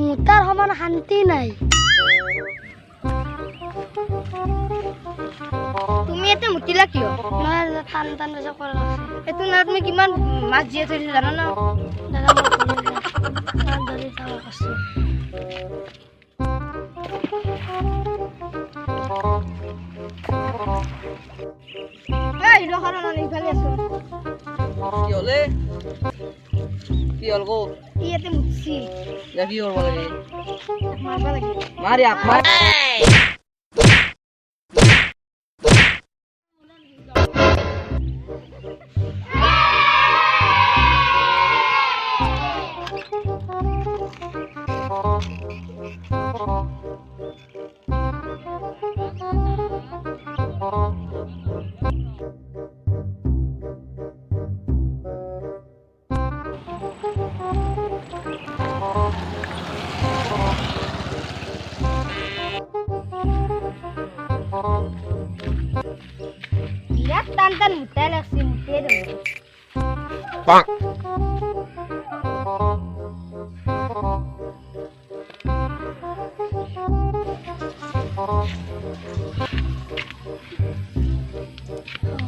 মুতাৰ সমান শান্তি নাই। তুমি এতে মুতিলা কিয়? মই টান টান বেচা কৰা আছে। এইটো না তুমি কিমান মাছ জীয়াই থৈছে জানা না? দাদা মই ধৰি যাব কৈছো। এই ৰখা না ইফালে আছো। কি হলে? কি হল গো? ই এতে মুতছি। কি করবো লাগে? মারবা লাগে। মারি আপ মার। বিরাট টান টান মুতাই লাগছে মুতিয়ে দেব।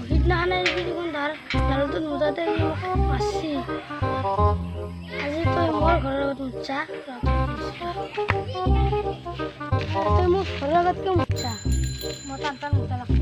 সিদিনাখনে দেখোন দাৰুটো মুজাতে মাৰছি। আজি তই মোৰ ঘৰৰ আগত মুতছা, তই মোৰ ঘৰৰ আগত কিয় মুতছা? মই টান টান মুতা লাগছে।